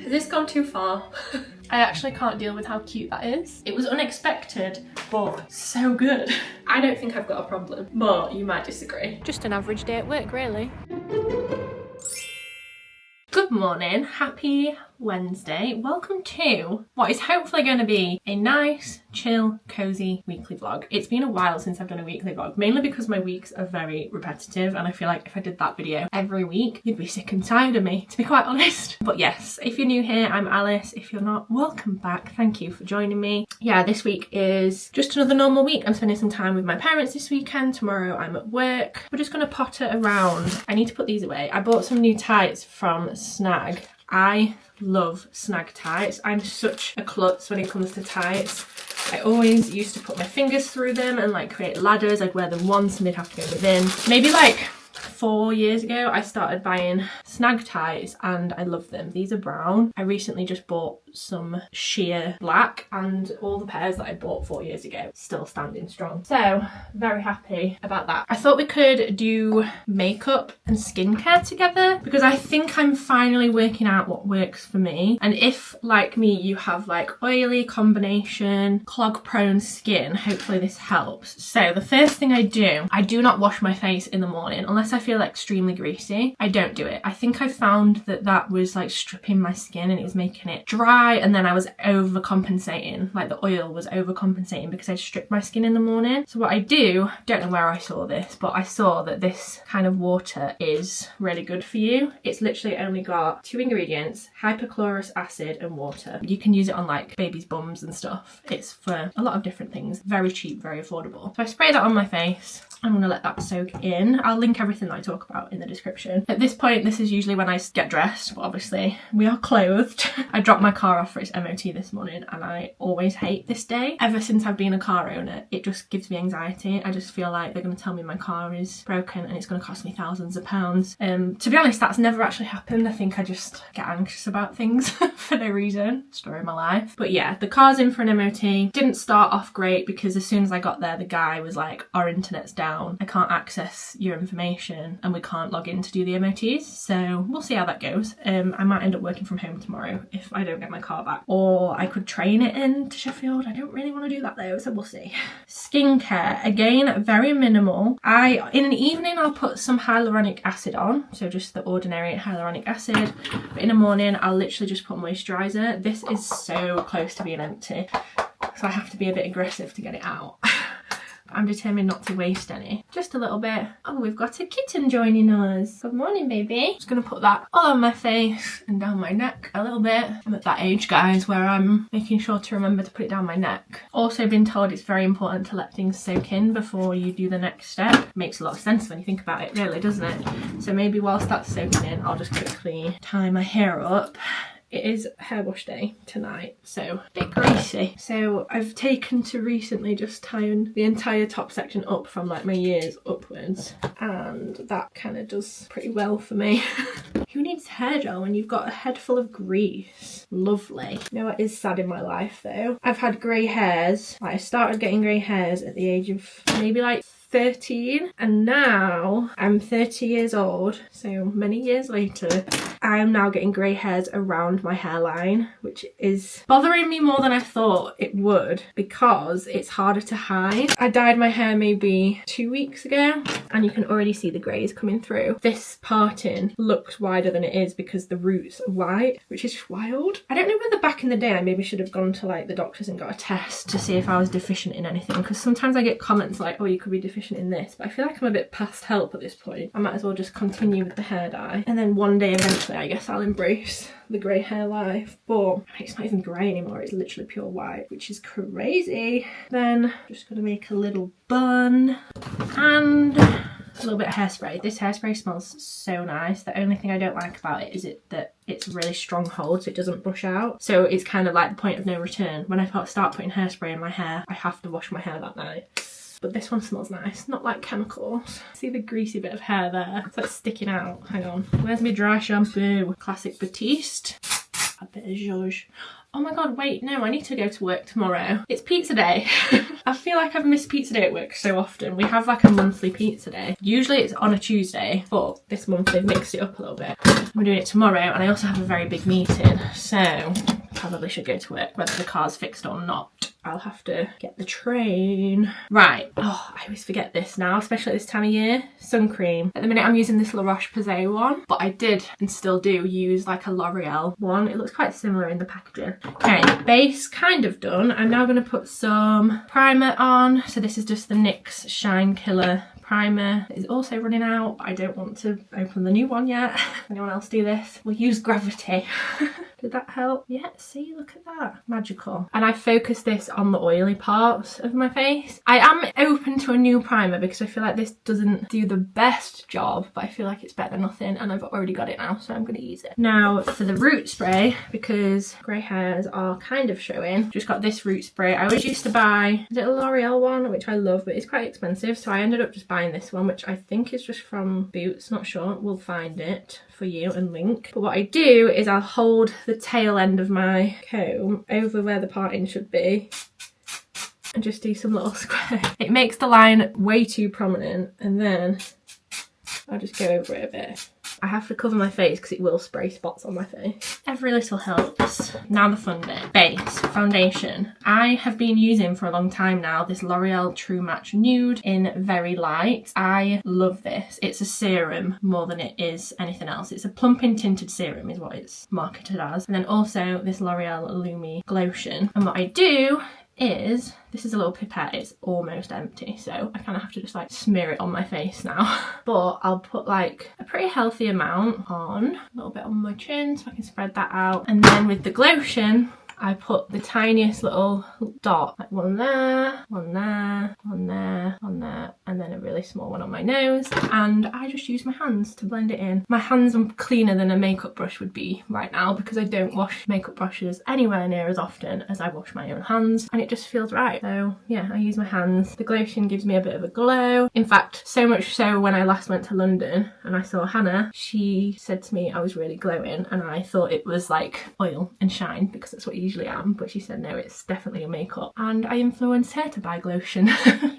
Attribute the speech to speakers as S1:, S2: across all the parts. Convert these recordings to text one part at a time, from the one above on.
S1: Has this gone too far? I actually can't deal with how cute that is. It was unexpected, but so good. I don't think I've got a problem, but you might disagree. Just an average day at work, really. Good morning, happy Wednesday. Welcome to what is hopefully going to be a nice, chill, cozy weekly vlog. It's been a while since I've done a weekly vlog, mainly because my weeks are very repetitive and I feel like if I did that video every week, you'd be sick and tired of me, to be quite honest. But yes, if you're new here, I'm Alice. If you're not, welcome back. Thank you for joining me. Yeah, this week is just another normal week. I'm spending some time with my parents this weekend. Tomorrow I'm at work. We're just going to potter around. I need to put these away. I bought some new tights from Snag. I love Snag tights. I'm such a klutz when it comes to tights. I always used to put my fingers through them and like create ladders. I'd wear them once and they'd have to go within. Maybe like 4 years ago I started buying Snag tights and I love them. These are brown. I recently just bought some sheer black and all the pairs that I bought 4 years ago still standing strong. So very happy about that. I thought we could do makeup and skincare together because I think I'm finally working out what works for me. And if like me you have like oily combination clog prone skin, hopefully this helps. So the first thing I do not wash my face in the morning unless I feel extremely greasy. I don't do it. I think I found that that was like stripping my skin and it was making it dry, and then I was overcompensating, like the oil was overcompensating because I stripped my skin in the morning. So what I do, don't know where I saw this, but I saw that this kind of water is really good for you. It's literally only got 2 ingredients, hypochlorous acid and water. You can use it on like babies' bums and stuff. It's for a lot of different things. Very cheap, very affordable. So I spray that on my face. I'm going to let that soak in. I'll link everything that I talk about in the description. At this point, this is usually when I get dressed, but obviously we are clothed. I dropped my car off for its MOT this morning and I always hate this day. Ever since I've been a car owner, it just gives me anxiety. I just feel like they're going to tell me my car is broken and it's going to cost me thousands of pounds. To be honest, that's never actually happened. I think I just get anxious about things for no reason. Story of my life. But yeah, the car's in for an MOT. Didn't start off great because as soon as I got there, the guy was like, our internet's down. I can't access your information and we can't log in to do the MOTs. So we'll see how that goes. I might end up working from home tomorrow if I don't get my car back. Or I could train it in to Sheffield. I don't really want to do that though, so we'll see. Skincare, again, very minimal. In an evening, I'll put some hyaluronic acid on. So just the ordinary hyaluronic acid. But in the morning, I'll literally just put moisturiser. This is so close to being empty. So I have to be a bit aggressive to get it out. I'm determined not to waste any. Just a little bit. Oh, we've got a kitten joining us. Good morning, baby. Just gonna put that all on my face and down my neck a little bit. I'm at that age, guys, where I'm making sure to remember to put it down my neck. Also been told it's very important to let things soak in before you do the next step. Makes a lot of sense when you think about it, really, doesn't it? So maybe whilst that's soaking in, I'll just quickly tie my hair up. It is hair wash day tonight, so a bit greasy. So I've taken to recently just tying the entire top section up from like my ears upwards, and that kind of does pretty well for me. Who needs hair gel when you've got a head full of grease? Lovely. You know what is sad in my life though? I've had grey hairs. Like I started getting grey hairs at the age of maybe like 13 and now I'm 30 years old, so many years later I am now getting grey hairs around my hairline, which is bothering me more than I thought it would because it's harder to hide. I dyed my hair maybe 2 weeks ago and you can already see the greys coming through. This parting looks wider than it is because the roots are white, which is just wild. I don't know whether back in the day I maybe should have gone to like the doctors and got a test to see if I was deficient in anything, because sometimes I get comments like, oh, you could be deficient in this, but I feel like I'm a bit past help at this point. I might as well just continue with the hair dye and then one day eventually I guess I'll embrace the grey hair life. But it's not even grey anymore, it's literally pure white, which is crazy. Then just gonna make a little bun and a little bit of hairspray. This hairspray smells so nice. The only thing I don't like about it is that it's really strong hold, so it doesn't brush out. So it's kind of like the point of no return. When I start putting hairspray in my hair, I have to wash my hair that night. But this one smells nice, not like chemicals. See the greasy bit of hair there? It's like sticking out. Hang on. Where's my dry shampoo? Classic Batiste. A bit of Zhuzh. Oh my god, wait, no, I need to go to work tomorrow. It's pizza day. I feel like I've missed pizza day at work so often. We have like a monthly pizza day. Usually it's on a Tuesday, but this month they've mixed it up a little bit. I'm doing it tomorrow, and I also have a very big meeting, so probably should go to work, whether the car's fixed or not. I'll have to get the train. Right, oh, I always forget this now, especially at this time of year. Sun cream. At the minute I'm using this La Roche-Posay one, but I did and still do use like a L'Oreal one. It looks quite similar in the packaging. Okay, base kind of done. I'm now going to put some primer on. So this is just the NYX Shine Killer primer. It's also running out, but I don't want to open the new one yet. Anyone else do this? We'll use Gravity. Did that help? Yeah, see, look at that. Magical. And I focus this on the oily parts of my face. I am open to a new primer because I feel like this doesn't do the best job, but I feel like it's better than nothing, and I've already got it now, so I'm going to use it. Now for the root spray, because grey hairs are kind of showing, just got this root spray. I always used to buy, is it a L'Oreal one, which I love, but it's quite expensive, so I ended up just buying this one, which I think is just from Boots, not sure. We'll find it for you and link. But what I do is I'll hold the tail end of my comb over where the parting should be and just do some little square. It makes the line way too prominent, and then I'll just go over it a bit. I have to cover my face because it will spray spots on my face. Every little helps. Now the fun bit. Base, foundation. I have been using for a long time now this L'Oreal True Match Nude in Very Light. I love this. It's a serum more than it is anything else. It's a plumping tinted serum is what it's marketed as. And then also this L'Oreal Lumi Glotion. And what I do is, this is a little pipette, it's almost empty, so I kind of have to just like smear it on my face now. But I'll put like a pretty healthy amount on, a little bit on my chin so I can spread that out. And then with the Glotion, I put the tiniest little dot, like one there, one there, one there, one there, and then a really small one on my nose. And I just use my hands to blend it in. My hands are cleaner than a makeup brush would be right now because I don't wash makeup brushes anywhere near as often as I wash my own hands, and it just feels right. So yeah, I use my hands. The Glotion gives me a bit of a glow. In fact, so much so when I last went to London and I saw Hannah, she said to me I was really glowing, and I thought it was like oil and shine because that's what you usually am, but she said no, it's definitely a makeup, and I influenced her to buy Glotion.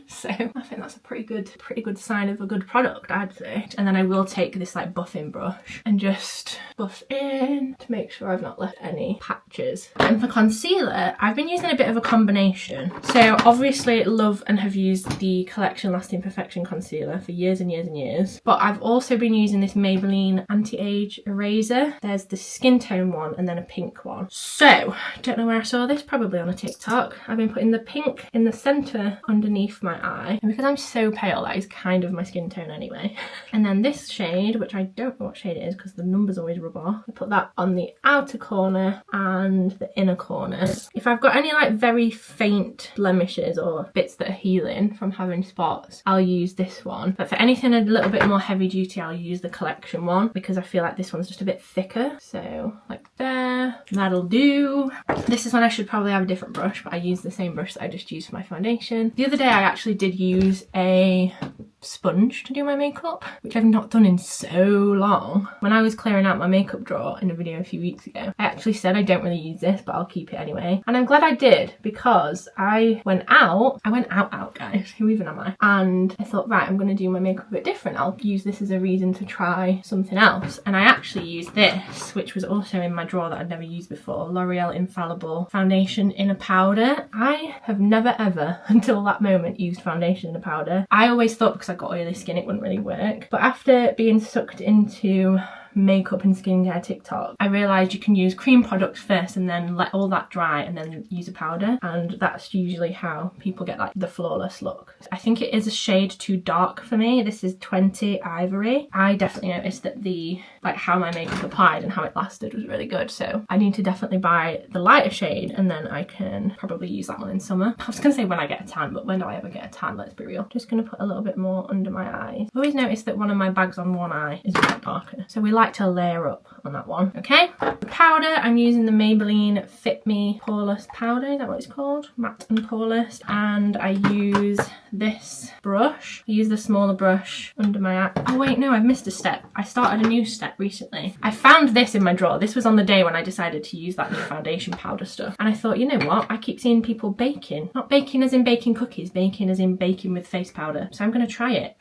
S1: So I think that's a pretty good sign of a good product, I'd say. And then I will take this like buffing brush and just buff in to make sure I've not left any patches. And for concealer, I've been using a bit of a combination. So obviously love and have used the Collection Lasting Perfection concealer for years and years and years, but I've also been using this Maybelline anti-age eraser. There's the skin tone one and then a pink one. So don't know where I saw this, probably on a TikTok. I've been putting the pink in the centre underneath my eye, and because I'm so pale, that is kind of my skin tone anyway. And then this shade, which I don't know what shade it is because the numbers always rub off, I put that on the outer corner and the inner corner. If I've got any like very faint blemishes or bits that are healing from having spots, I'll use this one. But for anything a little bit more heavy duty, I'll use the Collection one because I feel like this one's just a bit thicker. So like there, that'll do. This is when I should probably have a different brush, but I use the same brush that I just used for my foundation. The other day I actually did use a sponge to do my makeup, which I've not done in so long. When I was clearing out my makeup drawer in a video a few weeks ago, I actually said I don't really use this, but I'll keep it anyway. And I'm glad I did, because I went out guys, who even am I? And I thought, right, I'm going to do my makeup a bit different. I'll use this as a reason to try something else. And I actually used this, which was also in my drawer that I'd never used before, L'Oreal Infallible Foundation in a Powder. I have never ever, until that moment, used foundation in a powder. I always thought because I got oily skin it wouldn't really work, but after being sucked into makeup and skincare TikTok, I realised you can use cream products first and then let all that dry and then use a powder, and that's usually how people get like the flawless look. I think it is a shade too dark for me. This is 20 Ivory. I definitely noticed that the like how my makeup applied and how it lasted was really good, so I need to definitely buy the lighter shade and then I can probably use that one in summer. I was gonna say when I get a tan, but when do I ever get a tan, let's be real. Just gonna put a little bit more under my eyes. I've always noticed that one of my bags on one eye is a bit darker, so we like to layer up on that one. Okay, the powder, I'm using the Maybelline Fit Me Poreless powder. Is that what it's called? Matte and poreless. And I use this brush. I use the smaller brush under my eye. Oh wait, no, I've missed a step. I started a new step recently. I found this in my drawer. This was on the day when I decided to use that new foundation powder stuff, and I thought, you know what, I keep seeing people baking, not baking as in baking cookies, baking as in baking with face powder, so I'm gonna try it.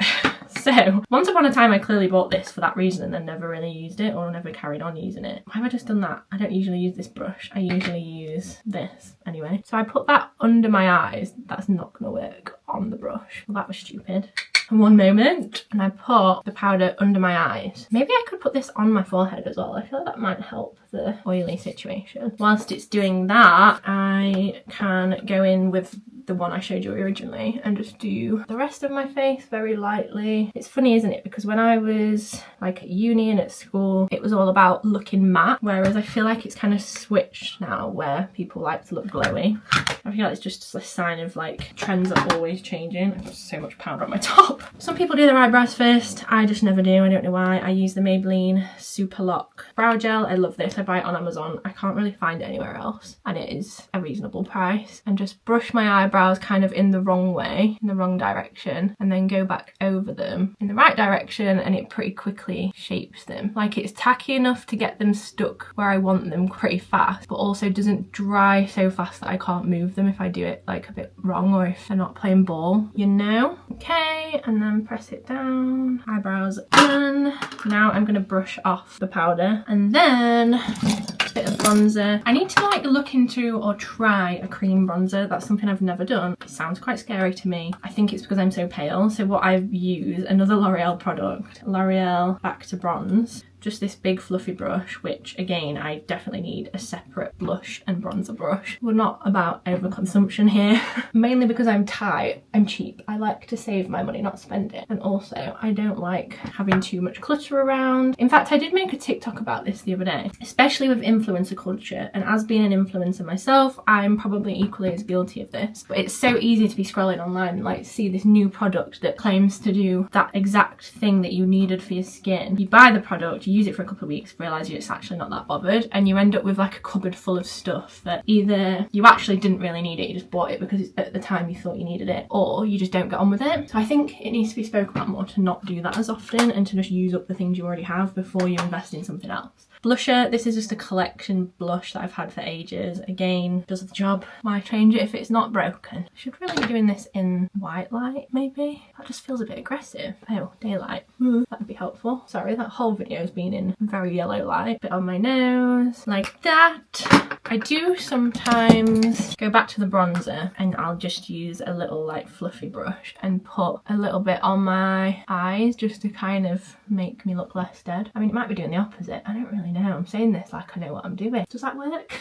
S1: So once upon a time I clearly bought this for that reason and then never really used it or never carried on using it. Why have I just done that? I don't usually use this brush. I usually use this anyway. So I put that under my eyes. That's not gonna work on the brush. Well, that was stupid. One moment, and I put the powder under my eyes. Maybe I could put this on my forehead as well. I feel like that might help the oily situation. Whilst it's doing that, I can go in with the one I showed you originally and just do the rest of my face very lightly. It's funny, isn't it? Because when I was like at uni and at school, it was all about looking matte, whereas I feel like it's kind of switched now where people like to look glowy. I feel like it's just a sign of like trends are always changing. I've got so much powder on my top. Some people do their eyebrows first. I just never do. I don't know why. I use the Maybelline Super Lock Brow Gel. I love this. I buy it on Amazon. I can't really find it anywhere else. And it is a reasonable price. And just brush my eyebrows kind of in the wrong way, in the wrong direction, and then go back over them in the right direction, and it pretty quickly shapes them. Like, it's tacky enough to get them stuck where I want them pretty fast, but also doesn't dry so fast that I can't move them if I do it like a bit wrong or if they're not playing ball, you know? Okay, and then press it down. Eyebrows done. Now I'm gonna brush off the powder and then a bit of bronzer. I need to like look into or try a cream bronzer. That's something I've never done. It sounds quite scary to me. I think it's because I'm so pale. So what I've used, another L'Oreal product, L'Oreal Back to Bronze. Just this big fluffy brush, which again, I definitely need a separate blush and bronzer brush. We're not about overconsumption here. Mainly because I'm tight, I'm cheap. I like to save my money, not spend it. And also, I don't like having too much clutter around. In fact, I did make a TikTok about this the other day, especially with influencer culture. And as being an influencer myself, I'm probably equally as guilty of this. But it's so easy to be scrolling online and like see this new product that claims to do that exact thing that you needed for your skin. You buy the product, use it for a couple of weeks, realise it's actually not that bothered, and you end up with like a cupboard full of stuff that either you actually didn't really need it, you just bought it because at the time you thought you needed it, or you just don't get on with it. So I think it needs to be spoken about more to not do that as often and to just use up the things you already have before you invest in something else. Blusher, this is just a collection blush that I've had for ages. Again, does the job. Why change it if it's not broken? I should really be doing this in white light, maybe? That just feels a bit aggressive. Oh, daylight. That would be helpful. Sorry, that whole video has been in very yellow light. Bit on my nose, like that. I do sometimes go back to the bronzer and I'll just use a little like fluffy brush and put a little bit on my eyes just to kind of make me look less dead. I mean, it might be doing the opposite. I don't really know. I'm saying this like I know what I'm doing. Does that work?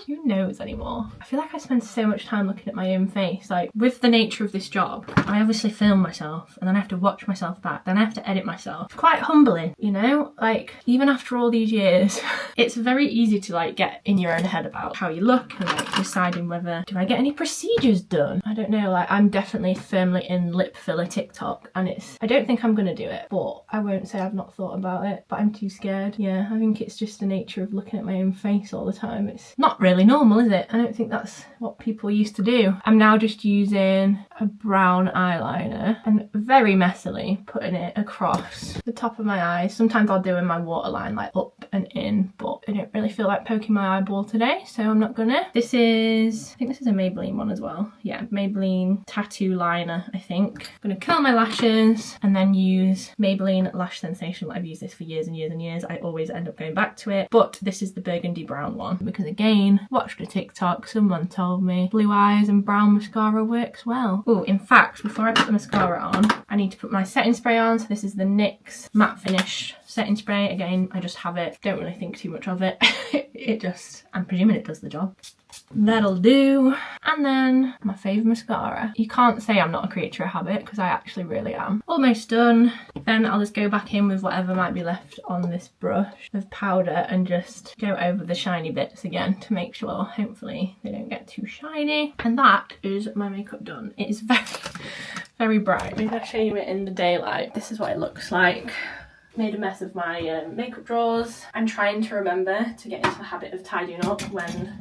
S1: Who knows anymore? I feel like I spend so much time looking at my own face. Like, with the nature of this job, I obviously film myself and then I have to watch myself back, then I have to edit myself. It's quite humbling, you know? Like, even after all these years, it's very easy to like get in your own head about how you look and like deciding whether, do I get any procedures done? I don't know, like I'm definitely firmly in lip filler TikTok and I don't think I'm gonna do it, but I won't say I've not thought about it, but I'm too scared. Yeah, I think it's just the nature of looking at my own face all the time. It's not really normal, is it? I don't think that's what people used to do. I'm now just using a brown eyeliner and very messily putting it across the top of my eyes. Sometimes I'll do in my waterline like up and in, but I don't really feel like poking my eyeball today, so I'm not gonna. This is, I think this is a Maybelline one as well. Yeah, Maybelline Tattoo Liner, I think. I'm gonna curl my lashes and then use Maybelline Lash Sensation. I've used this for years and years and years. I always end up going back to it, but this is the burgundy brown one because again, watched a TikTok, someone told me blue eyes and brown mascara works well. Oh, in fact, before I put the mascara on, I need to put my setting spray on. So this is the NYX Matte Finish setting spray. Again, I just have it, don't really think too much of it. It just, I'm presuming it does the job. That'll do. And then my favourite mascara. You can't say I'm not a creature of habit because I actually really am. Almost done. Then I'll just go back in with whatever might be left on this brush of powder and just go over the shiny bits again to make sure hopefully they don't get too shiny. And that is my makeup done. It is very, very bright. Maybe I'll show you it in the daylight. This is what it looks like. Made a mess of my makeup drawers. I'm trying to remember to get into the habit of tidying up when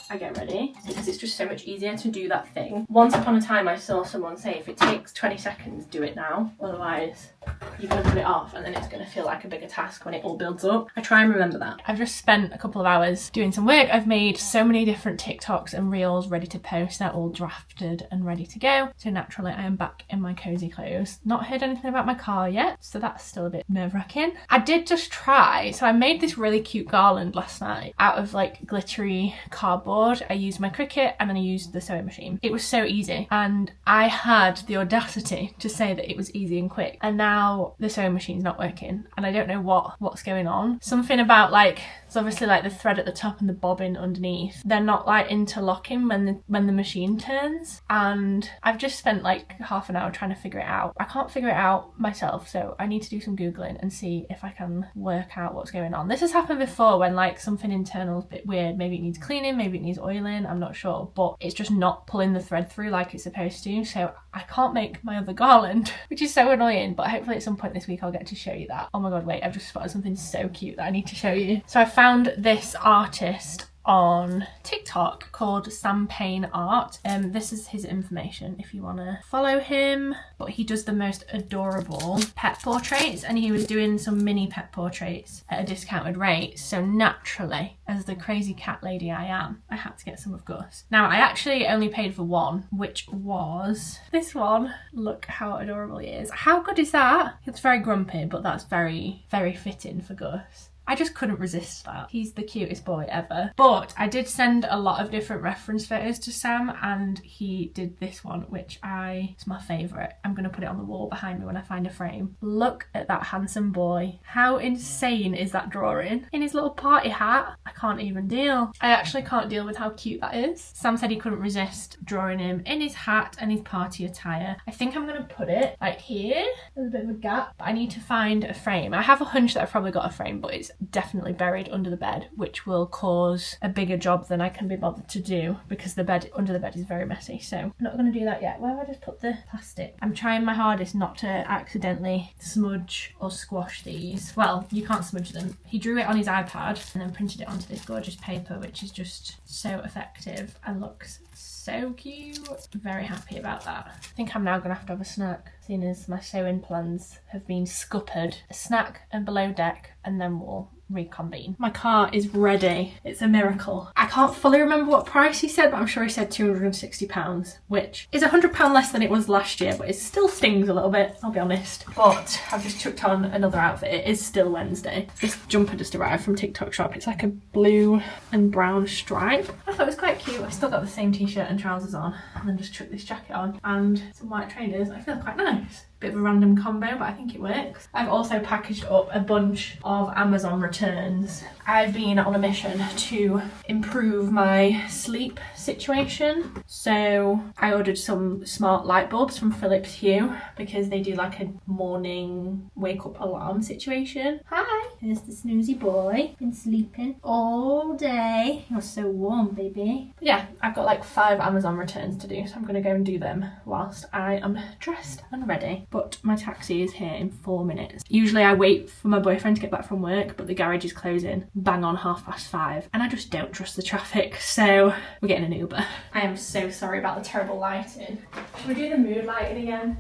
S1: I get ready because it's just so much easier to do that thing. Once upon a time I saw someone say if it takes 20 seconds, do it now. Otherwise you're going to put it off and then it's going to feel like a bigger task when it all builds up. I try and remember that. I've just spent a couple of hours doing some work. I've made so many different TikToks and reels ready to post. They're all drafted and ready to go. So naturally I am back in my cozy clothes. Not heard anything about my car yet, so that's still a bit nerve-wracking. I did just try, so I made this really cute garland last night out of like glittery cardboard. I used my Cricut and then I used the sewing machine. It was so easy, and I had the audacity to say that it was easy and quick, and now the sewing machine's not working and I don't know what's going on. Something about like, it's obviously like the thread at the top and the bobbin underneath, they're not like interlocking when the machine turns, and I've just spent like half an hour trying to figure it out. I can't figure it out myself, so I need to do some googling and see if I can work out what's going on. This has happened before when like something internal is a bit weird. Maybe it needs cleaning, maybe it needs oiling, I'm not sure, but it's just not pulling the thread through like it's supposed to, so I can't make my other garland, which is so annoying, but hopefully at some point this week I'll get to show you that. Oh my god, wait, I've just spotted something so cute that I need to show you. So I found this artist on TikTok called Paine Art. This is his information if you want to follow him, but he does the most adorable pet portraits, and he was doing some mini pet portraits at a discounted rate, so naturally, as the crazy cat lady I am, I had to get some of Gus. Now I actually only paid for one, which was this one. Look how adorable he is. How good is that? It's very grumpy, but that's very, very fitting for Gus. I just couldn't resist that. He's the cutest boy ever. But I did send a lot of different reference photos to Sam, and he did this one, which it's my favourite. I'm going to put it on the wall behind me when I find a frame. Look at that handsome boy. How insane is that drawing? In his little party hat. I can't even deal. I actually can't deal with how cute that is. Sam said he couldn't resist drawing him in his hat and his party attire. I think I'm going to put it like here. There's a bit of a gap. But I need to find a frame. I have a hunch that I've probably got a frame, but it's definitely buried under the bed, which will cause a bigger job than I can be bothered to do because the bed under the bed is very messy, so I'm not going to do that yet. Where have I just put the plastic? I'm trying my hardest not to accidentally smudge or squash these. Well, you can't smudge them. He drew it on his iPad and then printed it onto this gorgeous paper, which is just so effective and looks so cute. Very happy about that. I think I'm now gonna have to have a snack, seeing as my sewing plans have been scuppered. A snack and below deck, and then we'll reconvene. My car is ready. It's a miracle. I can't fully remember what price he said, but I'm sure he said £260, which is £100 less than it was last year, but it still stings a little bit, I'll be honest. But I've just chucked on another outfit. It is still Wednesday. This jumper just arrived from TikTok shop. It's like a blue and brown stripe. I thought it was quite cute. I've still got the same t-shirt and trousers on, and then just chucked this jacket on and some white trainers. I feel quite nice. Bit of a random combo, but I think it works. I've also packaged up a bunch of Amazon returns. I've been on a mission to improve my sleep situation. So I ordered some smart light bulbs from Philips Hue because they do like a morning wake up alarm situation. Hi, here's the snoozy boy. Been sleeping all day. You're so warm, baby. But yeah, I've got like 5 Amazon returns to do, so I'm gonna go and do them whilst I am dressed and ready. But my taxi is here in 4 minutes. Usually I wait for my boyfriend to get back from work, but the garage is closing bang on 5:30, and I just don't trust the traffic, so we're getting an Uber. I am so sorry about the terrible lighting. Should we do the mood lighting again?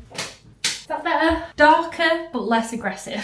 S1: Is that better? Darker, but less aggressive.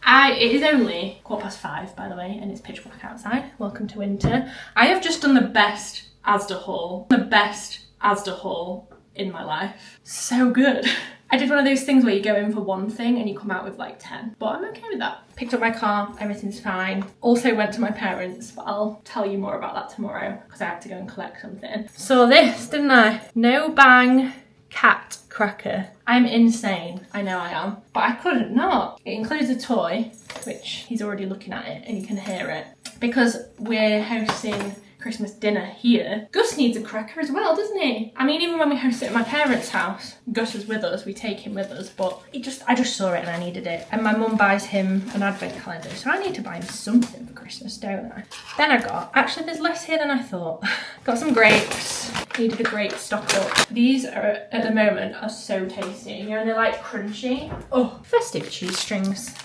S1: It is only 5:15, by the way, and it's pitch black outside. Welcome to winter. I have just done the best Asda haul. The best Asda haul in my life. So good. I did one of those things where you go in for one thing and you come out with like 10, but I'm okay with that. Picked up my car, everything's fine. Also went to my parents', but I'll tell you more about that tomorrow because I have to go and collect something. Saw this, didn't I? No Bang cat cracker. I'm insane. I know I am, but I couldn't not. It includes a toy, which he's already looking at it and you can hear it. Because we're hosting Christmas dinner here, Gus needs a cracker as well, doesn't he? I mean, even when we host it at my parents' house, Gus is with us, we take him with us, but I just saw it and I needed it. And my mum buys him an advent calendar, so I need to buy him something for Christmas, don't I? Then I got, actually there's less here than I thought. Got some grapes, needed a grape stock up. These are, at the moment, are so tasty. You know, they're like crunchy. Oh, festive cheese strings.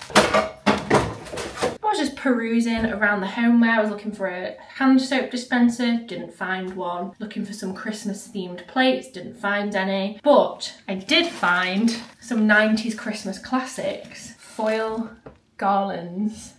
S1: I was just perusing around the homeware. I was looking for a hand soap dispenser, didn't find one. Looking for some Christmas themed plates, didn't find any. But I did find some 90s Christmas classics foil garlands.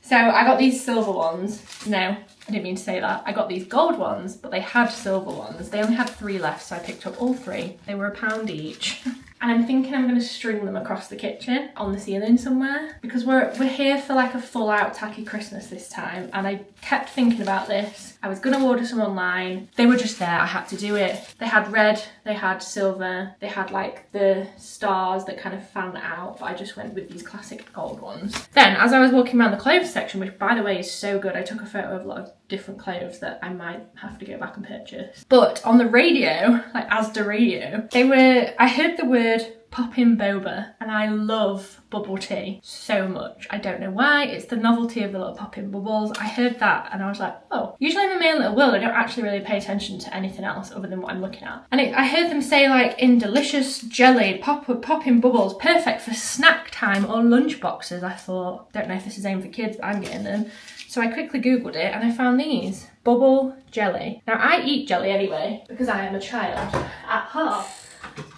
S1: So I got these silver ones. No, I didn't mean to say that. I got these gold ones, but they had silver ones. They only had 3 left, so I picked up all 3. They were £1 each. And I'm thinking I'm going to string them across the kitchen on the ceiling somewhere, because we're here for like a full out tacky Christmas this time, and I kept thinking about this. I was going to order some online. They were just there. I had to do it. They had red, they had silver, they had like the stars that kind of fan out, but I just went with these classic gold ones. Then as I was walking around the clothes section, which by the way is so good, I took a photo of a lot of different clothes that I might have to go back and purchase. But on the radio, like Asda radio, I heard the word poppin' boba, and I love bubble tea so much. I don't know why, it's the novelty of the little poppin' bubbles. I heard that and I was like, oh, usually I'm in my own little world. I don't actually really pay attention to anything else other than what I'm looking at. And I heard them say like in delicious jelly, poppin' bubbles, perfect for snack time or lunch boxes. I thought, don't know if this is aimed for kids, but I'm getting them. So I quickly Googled it and I found these. Bubble jelly. Now I eat jelly anyway because I am a child at heart.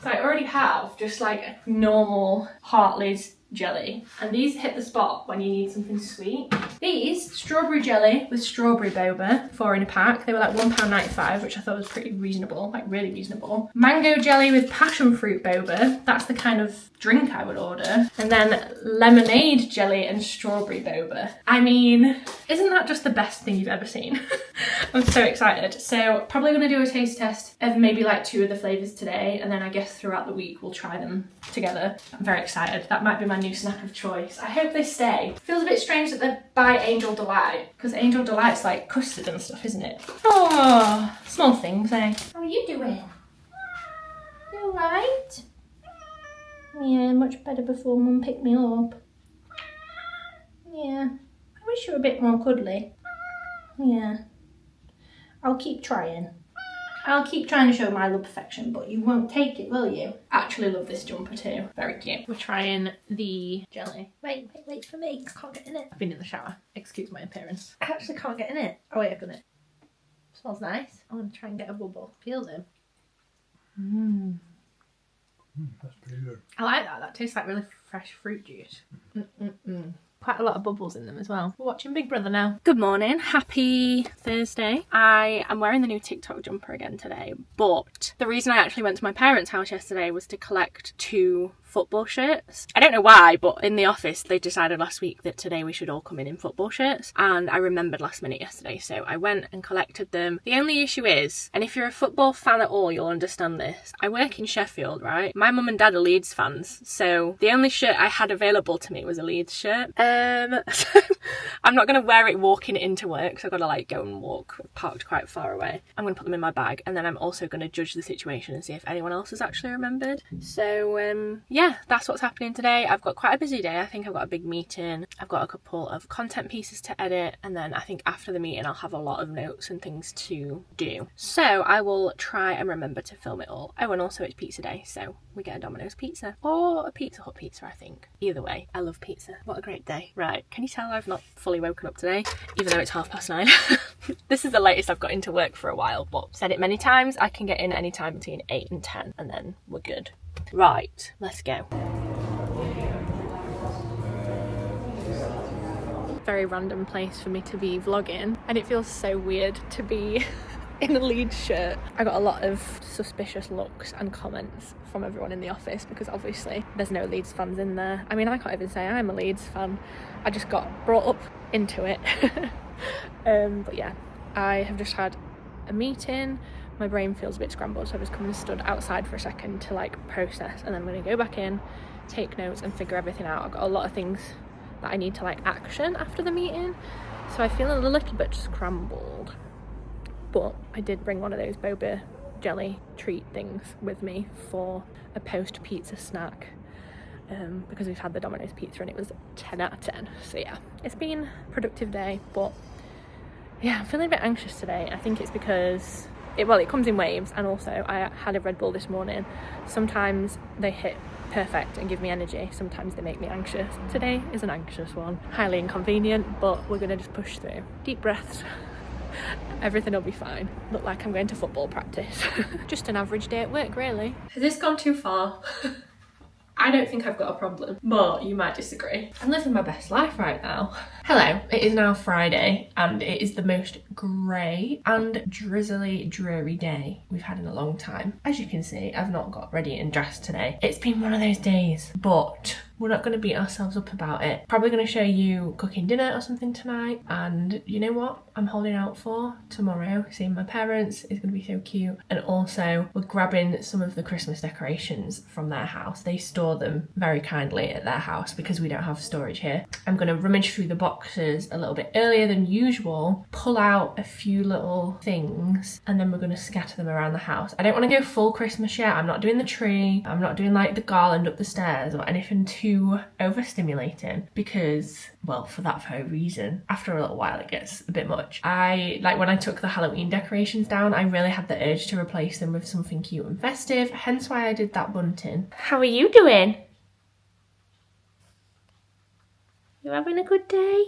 S1: So I already have just like normal Hartley's jelly, and these hit the spot when you need something sweet. These, strawberry jelly with strawberry boba, 4 in a pack. They were like £1.95, which I thought was pretty reasonable, like really reasonable. Mango jelly with passion fruit boba, that's the kind of drink I would order. And then lemonade jelly and strawberry boba. I mean, isn't that just the best thing you've ever seen? I'm so excited. So probably gonna do a taste test of maybe like 2 of the flavours today, and then I guess throughout the week we'll try them together. I'm very excited. That might be my new snack of choice. I hope they stay. Feels a bit strange that they're by Angel Delight, because Angel Delight's like custard and stuff, isn't it? Oh, small things, eh? How are you doing? You alright? Yeah, much better before Mum picked me up. Yeah, I wish you were a bit more cuddly. Yeah, I'll keep trying. I'll keep trying to show my love affection, but you won't take it, will you? Actually love this jumper too. Very cute. We're trying the jelly. Wait for me. I can't get in it. I've been in the shower. Excuse my appearance. I actually can't get in it. Oh wait, I've done it. Smells nice. I'm gonna try and get a bubble. Feels it.
S2: That's pretty good.
S1: I like that. That tastes like really fresh fruit juice. Quite a lot of bubbles in them as well. We're watching Big Brother now. Good morning. Happy Thursday. I am wearing the new TikTok jumper again today, but the reason I actually went to my parents' house yesterday was to collect 2 football shirts. I don't know why, but in the office they decided last week that today we should all come in football shirts, and I remembered last minute yesterday, so I went and collected them. The only issue is, and if you're a football fan at all you'll understand this, I work in Sheffield, right? My mum and dad are Leeds fans, so the only shirt I had available to me was a Leeds shirt. So I'm not going to wear it walking into work, so I've got to like go and walk, parked quite far away. I'm going to put them in my bag, and then I'm also going to judge the situation and see if anyone else has actually remembered. So yeah, that's what's happening today. I've got quite a busy day. I think I've got a big meeting. I've got a couple of content pieces to edit, and then I think after the meeting I'll have a lot of notes and things to do. So I will try and remember to film it all. Oh, and also it's pizza day, so we get a Domino's pizza or a Pizza Hut pizza, I think. Either way, I love pizza. What a great day. Right, can you tell I've not fully woken up today, even though it's 9:30? This is the latest I've got into work for a while, but said it many times, I can get in any time between 8 and 10 and then we're good. Right, let's go. Very random place for me to be vlogging, and it feels so weird to be in a Leeds shirt. I got a lot of suspicious looks and comments from everyone in the office because obviously there's no Leeds fans in there. I mean, I can't even say I'm a Leeds fan. I just got brought up into it. But yeah, I have just had a meeting. My brain feels a bit scrambled, so I've just come and stood outside for a second to like process, and then I'm going to go back in, take notes and figure everything out. I've got a lot of things that I need to like action after the meeting, so I feel a little bit scrambled. But I did bring one of those boba jelly treat things with me for a post pizza snack, because we've had the Domino's pizza and it was 10 out of 10. So yeah, it's been a productive day, but yeah, I'm feeling a bit anxious today. I think it's because it comes in waves, and also I had a Red Bull this morning. Sometimes they hit perfect and give me energy, sometimes they make me anxious. Today is an anxious one. Highly inconvenient, but we're gonna just push through. Deep breaths. Everything will be fine. Look like I'm going to football practice. Just an average day at work, really. Has this gone too far? I don't think I've got a problem, but you might disagree. I'm living my best life right now. Hello, it is now Friday and it is the most grey and drizzly, dreary day we've had in a long time. As you can see, I've not got ready and dressed today. It's been one of those days, but we're not going to beat ourselves up about it. Probably going to show you cooking dinner or something tonight, and you know what I'm holding out for? Tomorrow, seeing my parents is going to be so cute. And also we're grabbing some of the Christmas decorations from their house. They store them very kindly at their house because we don't have storage here. I'm going to rummage through the boxes a little bit earlier than usual, pull out a few little things, and then we're going to scatter them around the house. I don't want to go full Christmas yet. I'm not doing the tree, I'm not doing like the garland up the stairs or anything too overstimulating because, well, for that very reason, after a little while it gets a bit much. When I took the Halloween decorations down, I really had the urge to replace them with something cute and festive, hence why I did that bunting. How are you doing? You having a good day?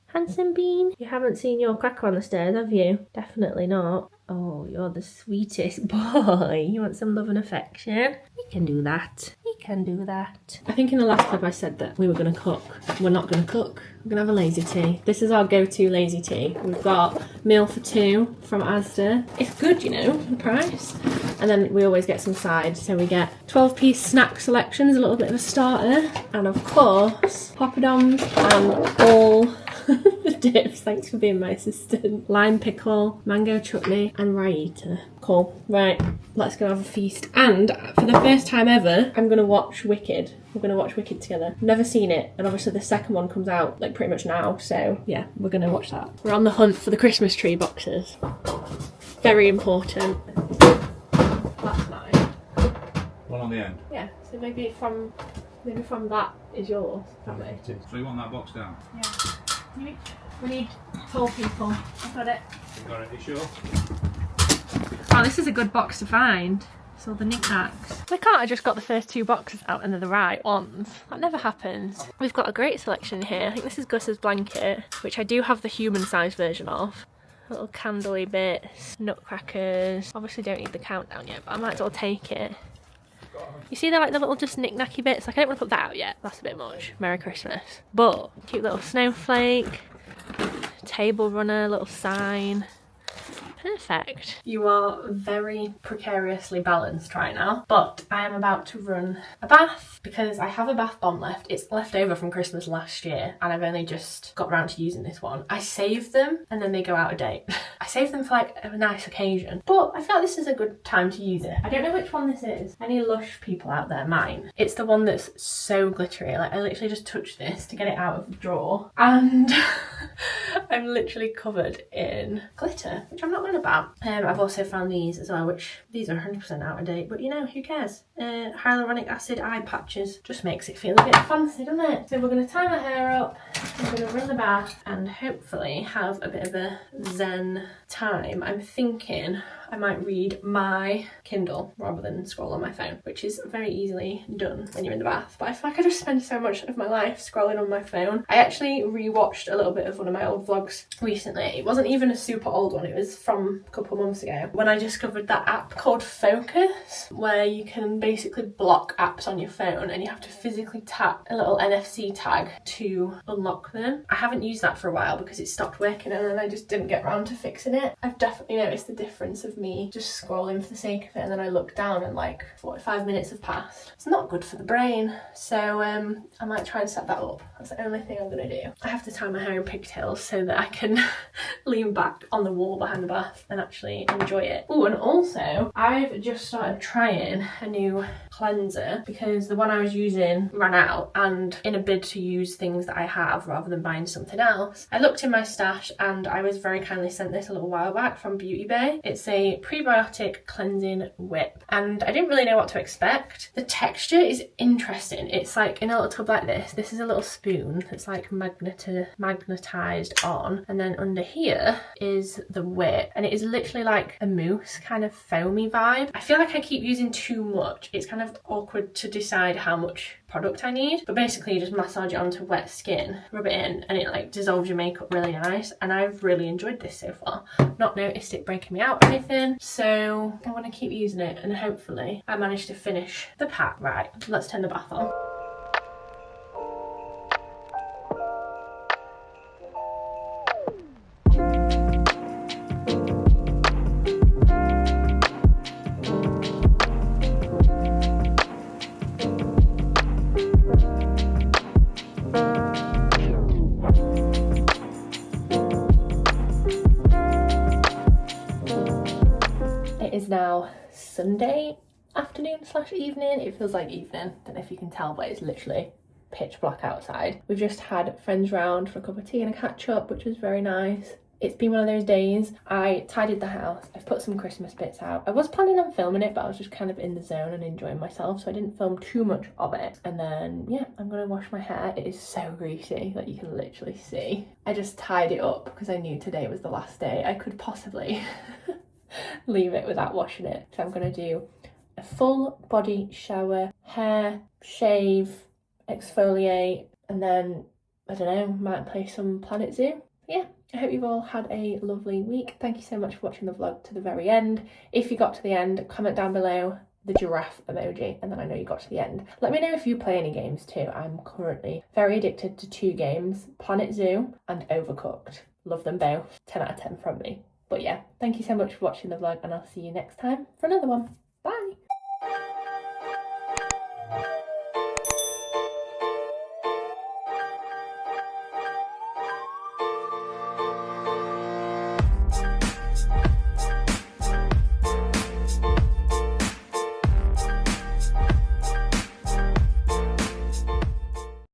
S1: Handsome bean? You haven't seen your cracker on the stairs, have you? Definitely not. Oh, you're the sweetest boy. You want some love and affection? You can do that. You can do that. I think in the last clip I said that we were going to cook. We're not going to cook. We're going to have a lazy tea. This is our go-to lazy tea. We've got meal for two from Asda. It's good, you know, the price. And then we always get some sides. So we get 12-piece snack selections, a little bit of a starter. And of course, poppadoms and all the dips. Thanks for being my assistant. Lime pickle, mango chutney, and raita. Cool. Right, let's go have a feast. And for the first time ever, I'm gonna watch Wicked. We're gonna watch Wicked together. Never seen it, and obviously the second one comes out like pretty much now. So yeah, we're gonna watch that. We're on the hunt for the Christmas tree boxes. Very important. That's mine.
S2: One on the end.
S1: Yeah. So maybe from that is yours. That way.
S2: So you want that box down?
S1: Yeah. We need 4 people. I've got it.
S2: You got it, you sure?
S1: Oh, this is a good box to find. It's all the knickknacks. Why can't I just got the first 2 boxes out and they're the right ones? That never happens. We've got a great selection here. I think this is Gus's blanket, which I do have the human size version of. Little candly bits, nutcrackers. Obviously don't need the countdown yet, but I might as well take it. You see, they're like the little just knick-knacky bits. Like, I don't want to put that out yet. That's a bit much. Merry Christmas. But cute little snowflake, table runner, little sign. Perfect. You are very precariously balanced right now, but I am about to run a bath because I have a bath bomb left. It's left over from Christmas last year and I've only just got around to using this one. I saved them and then they go out of date. I saved them for like a nice occasion, but I feel like this is a good time to use it. I don't know which one this is. Any Lush people out there, mine. It's the one that's so glittery. Like, I literally just touched this to get it out of the drawer and I'm literally covered in glitter, which I'm not going about. I've also found these as well, which these are 100% out of date, but you know, who cares? Hyaluronic acid eye patches just makes it feel a bit fancy, doesn't it? So we're going to tie my hair up, I'm going to run the bath and hopefully have a bit of a zen time. I'm thinking I might read my Kindle rather than scroll on my phone, which is very easily done when you're in the bath. But I feel like I just spend so much of my life scrolling on my phone. I actually rewatched a little bit of one of my old vlogs recently. It wasn't even a super old one, it was from a couple of months ago when I discovered that app called Focus, where you can basically block apps on your phone and you have to physically tap a little NFC tag to unlock them. I haven't used that for a while because it stopped working and then I just didn't get around to fixing it. I've definitely noticed the difference of me just scrolling for the sake of it and then I look down and like 45 minutes have passed. It's not good for the brain, so I might try and set that up. That's the only thing I'm gonna do. I have to tie my hair in pigtails so that I can lean back on the wall behind the bath and actually enjoy it. Oh, and also I've just started trying a new cleanser because the one I was using ran out, and in a bid to use things that I have rather than buying something else, I looked in my stash and I was very kindly sent this a little while back from Beauty Bay. It's a prebiotic cleansing whip and I didn't really know what to expect. The texture is interesting. It's like in a little tub like this. This is a little spoon that's like magnetized on, and then under here is the whip, and and it is literally like a mousse kind of foamy vibe. I feel like I keep using too much. It's kind of awkward to decide how much product I need, but basically you just massage it onto wet skin, rub it in, and it like dissolves your makeup really nice, and I've really enjoyed this so far. Not noticed it breaking me out or anything, so I want to keep using it, and hopefully I manage to finish the pack. Right, let's turn the bath on. It is now Sunday afternoon / evening. It feels like evening, don't know if you can tell, but it's literally pitch black outside. We've just had friends round for a cup of tea and a catch up, which was very nice. It's been one of those days. I tidied the house, I've put some Christmas bits out. I was planning on filming it, but I was just kind of in the zone and enjoying myself, so I didn't film too much of it. And then yeah, I'm gonna wash my hair. It is so greasy, like you can literally see. I just tied it up because I knew today was the last day I could possibly leave it without washing it. So I'm gonna do a full body shower, hair, shave, exfoliate, and then I don't know, might play some Planet Zoo. Yeah, I hope you've all had a lovely week. Thank you so much for watching the vlog to the very end. If you got to the end, comment down below the giraffe emoji, and then I know you got to the end. Let me know if you play any games too. I'm currently very addicted to 2 games, Planet Zoo and Overcooked. Love them both. 10 out of 10 from me. But yeah, thank you so much for watching the vlog, and I'll see you next time for another one.